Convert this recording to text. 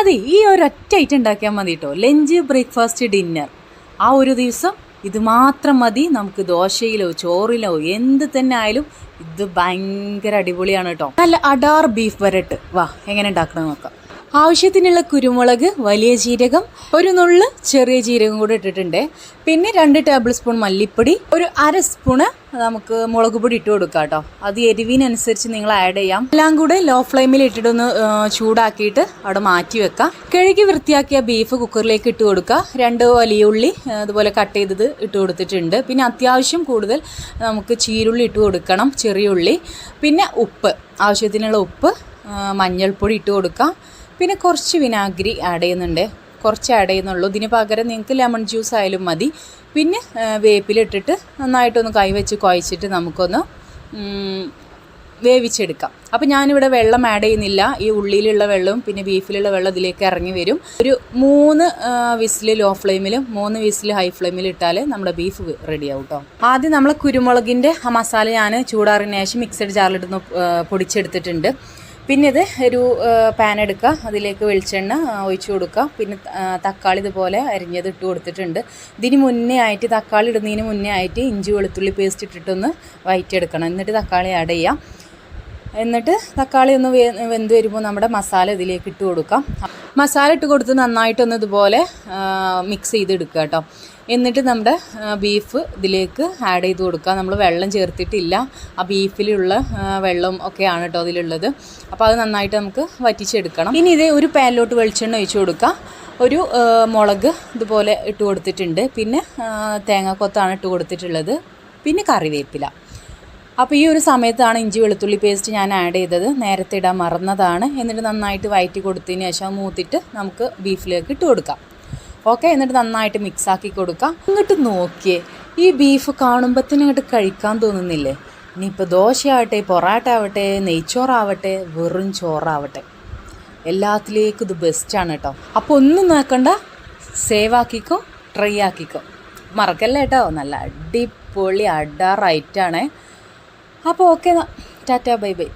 അതെ, ഈ ഒരൊറ്റ ഐറ്റം ഉണ്ടാക്കിയാൽ മതി കേട്ടോ. ലഞ്ച്, ബ്രേക്ക്ഫാസ്റ്റ്, ഡിന്നർ, ആ ഒരു ദിവസം ഇത് മാത്രം മതി. നമുക്ക് ദോശയിലോ ചോറിലോ എന്ത് തന്നെ ആയാലും ഇത് ഭയങ്കര അടിപൊളിയാണ് കേട്ടോ. നല്ല അടാർ ബീഫ് വരട്ട്. വാ, എങ്ങനെ ഉണ്ടാക്കണം നോക്കാം. ആവശ്യത്തിനുള്ള കുരുമുളക്, വലിയ ജീരകം, ഒരു നുള്ള് ചെറിയ ജീരകം കൂടെ ഇട്ടിട്ടുണ്ട്. പിന്നെ 2 ടേബിൾ സ്പൂൺ മല്ലിപ്പൊടി, ഒരു 1/2 സ്പൂണ് നമുക്ക് മുളക് പൊടി ഇട്ട് കൊടുക്കാം കേട്ടോ. അത് എരിവിനനുസരിച്ച് നിങ്ങൾ ആഡ് ചെയ്യാം. എല്ലാം കൂടെ ലോ ഫ്ലെയിമിൽ ഇട്ടിട്ടൊന്ന് ചൂടാക്കിയിട്ട് അവിടെ മാറ്റി വെക്കാം. കഴുകി വൃത്തിയാക്കിയ ബീഫ് കുക്കറിലേക്ക് ഇട്ട് കൊടുക്കുക. 2 വലിയ ഉള്ളി അതുപോലെ കട്ട് ചെയ്തത് ഇട്ട് കൊടുത്തിട്ടുണ്ട്. പിന്നെ അത്യാവശ്യം കൂടുതൽ നമുക്ക് ചീരുള്ളി ഇട്ട് കൊടുക്കണം, ചെറിയ ഉള്ളി. പിന്നെ ഉപ്പ്, ആവശ്യത്തിനുള്ള ഉപ്പ്, മഞ്ഞൾപ്പൊടി ഇട്ട് കൊടുക്കാം. പിന്നെ കുറച്ച് വിനാഗിരി ആഡ് ചെയ്യുന്നുണ്ട്, കുറച്ച് ആഡ് ചെയ്യുന്നുള്ളൂ. ഇതിന് പകരം നിങ്ങൾക്ക് ലെമൺ ജ്യൂസ് ആയാലും മതി. പിന്നെ വേപ്പിലിട്ടിട്ട് നന്നായിട്ടൊന്ന് കൈവച്ച് കുഴച്ചിട്ട് നമുക്കൊന്ന് വേവിച്ചെടുക്കാം. അപ്പോൾ ഞാനിവിടെ വെള്ളം ആഡ് ചെയ്യുന്നില്ല. ഈ ഉള്ളിയിലുള്ള വെള്ളവും പിന്നെ ബീഫിലുള്ള വെള്ളം ഇതിലേക്ക് ഇറങ്ങി വരും. ഒരു 3 വിസിൽ ലോ ഫ്ലെയിമിലും 3 വിസിൽ ഹൈ ഫ്ലെയിമിൽ ഇട്ടാൽ നമ്മുടെ ബീഫ് റെഡിയാവും കേട്ടോ. ആദ്യം നമ്മൾ കുരുമുളകിൻ്റെ ആ മസാല ഞാൻ ചൂടാറിന് ശേഷം മിക്സഡ് ജാറിലിട്ടൊന്ന് പൊടിച്ചെടുത്തിട്ടുണ്ട്. പിന്നെ ഇത് ഒരു പാൻ എടുക്കുക, അതിലേക്ക് വെളിച്ചെണ്ണ ഒഴിച്ചു കൊടുക്കുക. പിന്നെ തക്കാളി ഇതുപോലെ അരിഞ്ഞത് ഇട്ട് കൊടുത്തിട്ടുണ്ട്. ഇതിന് മുന്നേ ആയിട്ട്, തക്കാളി ഇടുന്നതിന് മുന്നേ ആയിട്ട് ഇഞ്ചി വെളുത്തുള്ളി പേസ്റ്റ് ഇട്ടിട്ടൊന്ന് വഴറ്റിയെടുക്കണം. എന്നിട്ട് തക്കാളി ആഡ് ചെയ്യാം. എന്നിട്ട് തക്കാളി ഒന്ന് വെന്ത് വരുമ്പോൾ നമ്മുടെ മസാല ഇതിലേക്ക് ഇട്ട് കൊടുക്കാം. മസാല ഇട്ട് കൊടുത്ത് നന്നായിട്ടൊന്ന് ഇതുപോലെ മിക്സ് ചെയ്തെടുക്കുക കേട്ടോ. എന്നിട്ട് നമ്മുടെ ബീഫ് ഇതിലേക്ക് ആഡ് ചെയ്ത് കൊടുക്കുക. നമ്മൾ വെള്ളം ചേർത്തിട്ടില്ല, ആ ബീഫിലുള്ള വെള്ളം ഒക്കെയാണ് കേട്ടോ അതിലുള്ളത്. അപ്പോൾ അത് നന്നായിട്ട് നമുക്ക് വറ്റിച്ചെടുക്കണം. ഇനി ഇത് ഒരു പാനിലോട്ട് വെളിച്ചെണ്ണ ഒഴിച്ച് കൊടുക്കുക. ഒരു മുളക് ഇതുപോലെ ഇട്ട് കൊടുത്തിട്ടുണ്ട്. പിന്നെ തേങ്ങാക്കൊത്താണ് ഇട്ട് കൊടുത്തിട്ടുള്ളത്. പിന്നെ കറിവേപ്പില. അപ്പോൾ ഈ ഒരു സമയത്താണ് ഇഞ്ചി വെളുത്തുള്ളി പേസ്റ്റ് ഞാൻ ആഡ് ചെയ്തത്, നേരത്തെ ഇടാൻ മറന്നതാണ്. എന്നിട്ട് നന്നായിട്ട് വഴറ്റി കൊടുത്തതിന് ശേഷം മൂത്തിട്ട് നമുക്ക് ബീഫിലേക്ക് ഇട്ട് കൊടുക്കാം. ഓക്കെ, എന്നിട്ട് നന്നായിട്ട് മിക്സാക്കി കൊടുക്കാം. ഇങ്ങോട്ട് നോക്കിയേ, ഈ ബീഫ് കാണുമ്പോഴത്തേനും ഇങ്ങോട്ട് കഴിക്കാൻ തോന്നുന്നില്ലേ? ഇനിയിപ്പോൾ ദോശയാവട്ടെ, പൊറാട്ട ആവട്ടെ, നെയ്ച്ചോറാവട്ടെ, വെറും ചോറാവട്ടെ, എല്ലാത്തിലേക്കും ഇത് ബെസ്റ്റാണ് കേട്ടോ. അപ്പോൾ ഒന്നും നോക്കണ്ട, സേവ് ആക്കിക്കോ, ട്രൈ ആക്കിക്കോ, മറക്കല്ലേ കേട്ടോ. നല്ല അടിപൊളി അടാർ ഐറ്റാണേ. അപ്പോൾ ഓക്കെ, ടാറ്റാ, ബൈ ബൈ.